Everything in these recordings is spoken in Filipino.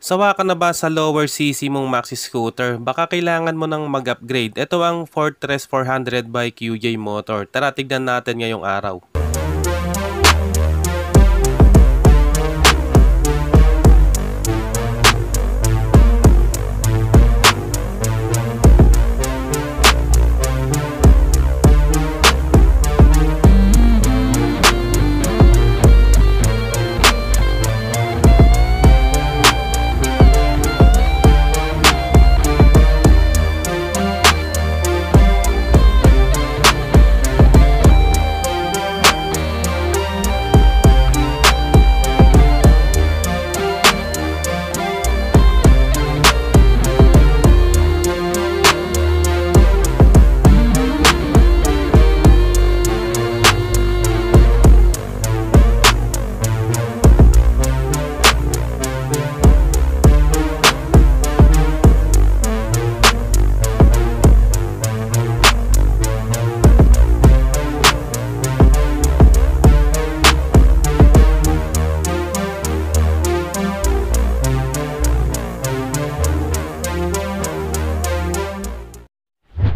Sawa ka na ba sa lower CC mong maxi scooter? Baka kailangan mo nang mag-upgrade. Ito ang Fortress 400 by QJ Motor. Tara tignan natin ngayong araw.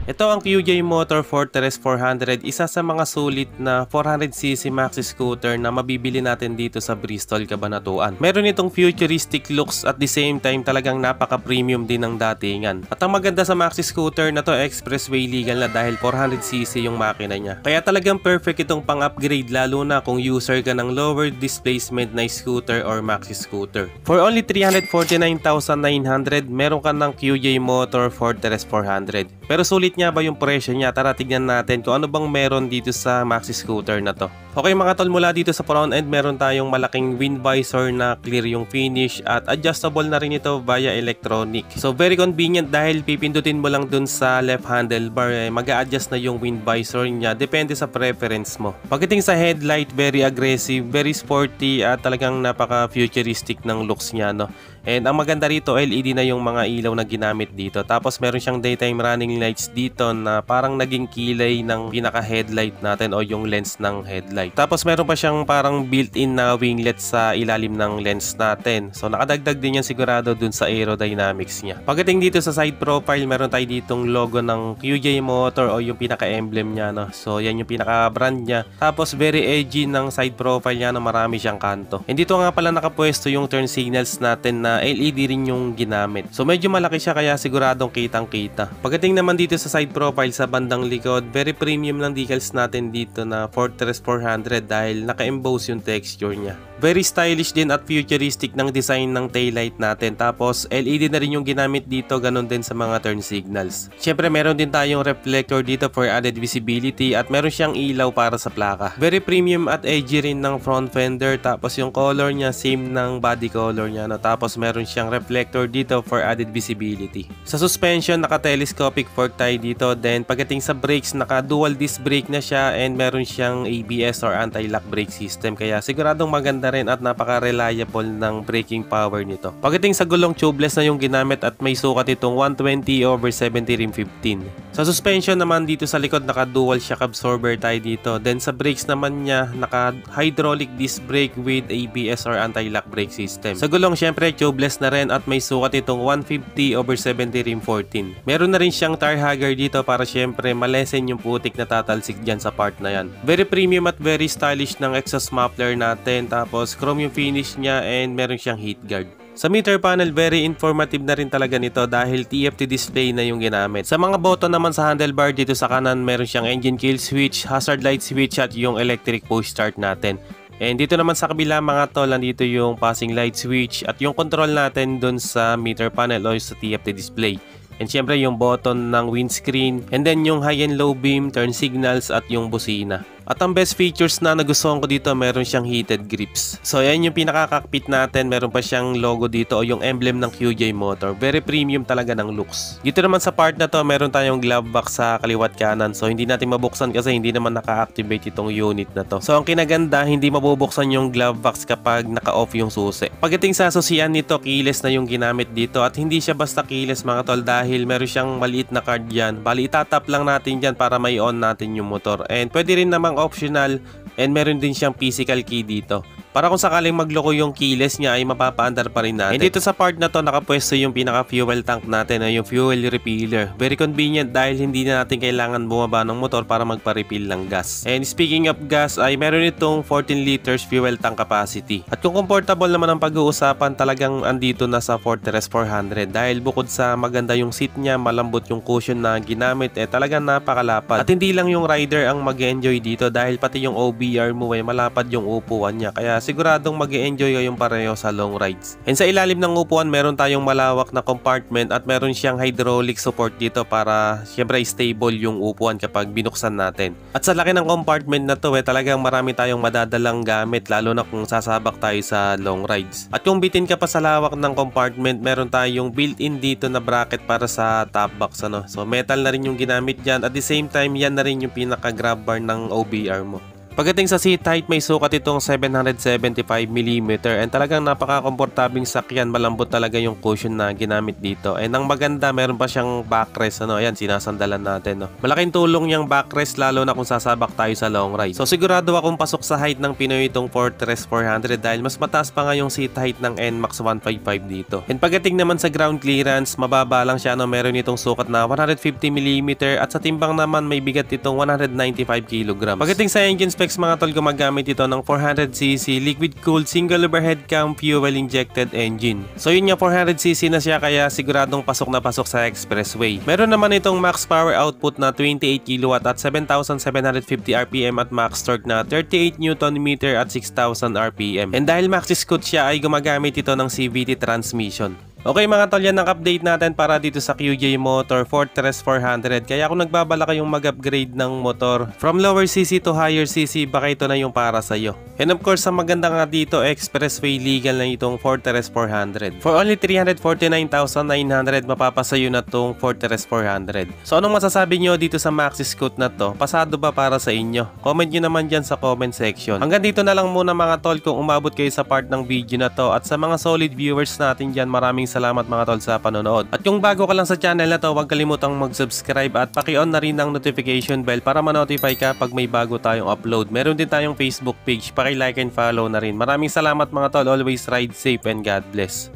Ito ang QJ Motor Fortress 400, isa sa mga sulit na 400cc maxi scooter na mabibili natin dito sa Bristol, Cabanatuan. Meron itong futuristic looks at the same time talagang napaka-premium din ng datingan. At ang maganda sa maxi scooter na to, expressway legal na dahil 400cc yung makina niya. Kaya talagang perfect itong pang-upgrade lalo na kung user ka ng lower displacement na scooter or maxi scooter. For only 349,900, meron ka ng QJ Motor Fortress 400. Pero sulit niya ba yung presyo niya? Tara tignan natin kung ano bang meron dito sa maxi scooter na to. Okay mga tol, mula dito sa front end meron tayong malaking wind visor na clear yung finish at adjustable na rin ito via electronic. So very convenient dahil pipindutin mo lang dun sa left handlebar, mag-a-adjust na yung wind visor niya, depende sa preference mo. Pagdating sa headlight, very aggressive, very sporty at talagang napaka futuristic ng looks niya, no? And ang maganda rito, LED na yung mga ilaw na ginamit dito. Tapos meron siyang daytime running lights dito na parang naging kilay ng pinaka headlight natin o yung lens ng headlight. Tapos meron pa siyang parang built-in na winglet sa ilalim ng lens natin. So nakadagdag din yan sigurado dun sa aerodynamics niya. Pagdating dito sa side profile, meron tayo ditong logo ng QJ Motor o yung pinaka-emblem niya, no? So yan yung pinaka-brand niya. Tapos very edgy ng side profile niya na marami siyang kanto. And dito nga pala nakapwesto yung turn signals natin na LED rin yung ginamit. So medyo malaki siya kaya siguradong kitang-kita. Pagdating naman dito sa side profile sa bandang likod, very premium ng decals natin dito na Fortress 400 dahil naka-emboss yung texture niya. Very stylish din at futuristic ng design ng taillight natin. Tapos LED na rin yung ginamit dito, ganun din sa mga turn signals. Syempre meron din tayong reflector dito for added visibility at meron siyang ilaw para sa plaka. Very premium at edgy rin ng front fender. Tapos yung color niya same ng body color niya, no? Tapos meron siyang reflector dito for added visibility. Sa suspension, naka-telescopic fork tayo dito. Then pagdating sa brakes, naka-dual disc brake na siya and meron siyang ABS or anti-lock brake system. Kaya siguradong maganda rin at napaka-reliable ng braking power nito. Pagdating sa gulong, tubeless na yung ginamit at may sukat itong 120/70 rim 15. Sa suspension naman dito sa likod, naka-dual shock absorber tayo dito. Then sa brakes naman niya, naka-hydraulic disc brake with ABS or anti-lock brake system. Sa gulong, syempre tubeless na rin at may sukat itong 150/70 rim 14. Meron na rin siyang tire hugger dito para syempre malesen yung putik na tatalsik dyan sa part na yan. Very premium at very stylish ng exhaust muffler natin. Tapos chrome yung finish niya and meron siyang heat guard. Sa meter panel, very informative na rin talaga nito dahil TFT display na yung ginamit. Sa mga button naman sa handlebar dito sa kanan, meron siyang engine kill switch, hazard light switch at yung electric push start natin. And dito naman sa kabila mga tol, nandito yung passing light switch at yung control natin dun sa meter panel o sa TFT display. And syempre yung button ng windscreen and then yung high and low beam, turn signals at yung busina. At ang best features na nagustuhan ko dito, meron siyang heated grips. So yan yung pinaka-cockpit natin, meron pa siyang logo dito o yung emblem ng QJ Motor. Very premium talaga ng looks. Dito naman sa part na to, meron tayong glove box sa kaliwat kanan. So hindi natin mabuksan kasi hindi naman naka-activate itong unit na to. So ang kinaganda, hindi mabubuksan yung glove box kapag naka-off yung susi. Pagdating sa susian nito, keyless na yung ginamit dito at hindi siya basta keyless mga tol dahil meron siyang maliit na card yan. Bali itatap lang natin dyan para may on natin yung motor. And pwede rin namang optional and meron din siyang physical key dito. para kung sakaling magloko yung keyless niya ay mapapaandar pa rin natin. And dito sa part na to nakapwesto yung pinaka fuel tank natin, yung fuel refiller. Very convenient dahil hindi na natin kailangan bumaba ng motor para magpa-refill ng gas. And speaking of gas ay meron itong 14 liters fuel tank capacity. At kung comfortable naman ang pag-uusapan, talagang andito na sa Fortress 400 dahil bukod sa maganda yung seat niya, malambot yung cushion na ginamit, talagang napakalapad. At hindi lang yung rider ang mag-enjoy dito dahil pati yung OBR mo malapad yung upuan niya. Kaya siguradong mag-enjoy kayong pareho sa long rides. And sa ilalim ng upuan, meron tayong malawak na compartment at meron siyang hydraulic support dito para syempre stable yung upuan kapag binuksan natin. At sa laki ng compartment na to, talagang marami tayong madadalang gamit lalo na kung sasabak tayo sa long rides. At kung bitin ka pa sa lawak ng compartment, meron tayong built-in dito na bracket para sa top box, ano. So metal na rin yung ginamit dyan. At the same time, yan na rin yung pinaka grab bar ng OBR mo. Pagdating sa seat height, may sukat itong 775mm and talagang napaka-komportabling sakyan, malambot talaga yung cushion na ginamit dito. And ang maganda, meron pa siyang backrest, ano, ayan, sinasandalan natin, no. Malaking tulong yung backrest lalo na kung sasabak tayo sa long ride. So sigurado akong pasok sa height ng Pinoy itong Fortress 400 dahil mas mataas pa nga yung seat height ng NMAX 155 dito. And pagdating naman sa ground clearance, mababa lang siya, no. Meron itong sukat na 150mm at sa timbang naman may bigat itong 195kg. Pagdating sa engine specs, mga tol, gumagamit ito ng 400cc liquid-cooled single overhead cam fuel-injected engine. So yun nga, 400cc na siya kaya siguradong pasok na pasok sa expressway. Meron naman itong max power output na 28kW at 7,750 RPM at max torque na 38Nm at 6,000 RPM. And dahil maxi scoot siya ay gumagamit ito ng CVT transmission. Okay mga tol, yan ang update natin para dito sa QJ Motor Fortress 400. Kaya kung nagbabala kayong mag-upgrade ng motor from lower CC to higher CC, baka ito na yung para sa'yo. And of course, sa maganda nga dito, expressway legal na itong Fortress 400. For only 349,900, mapapasayo na itong Fortress 400. So anong masasabi nyo dito sa Maxi Scoot na to? Pasado ba para sa inyo? Comment nyo naman dyan sa comment section. Hanggang dito na lang muna mga tol kung umabot kayo sa part ng video na to. At sa mga solid viewers natin dyan, maraming salamat mga tol sa panonood. At kung bago ka lang sa channel na to, huwag kalimutang mag-subscribe at paki-on na rin ang notification bell para ma-notify ka pag may bago tayong upload. Meron din tayong Facebook page, paki-like and follow na rin. Maraming salamat mga tol, always ride safe and God bless.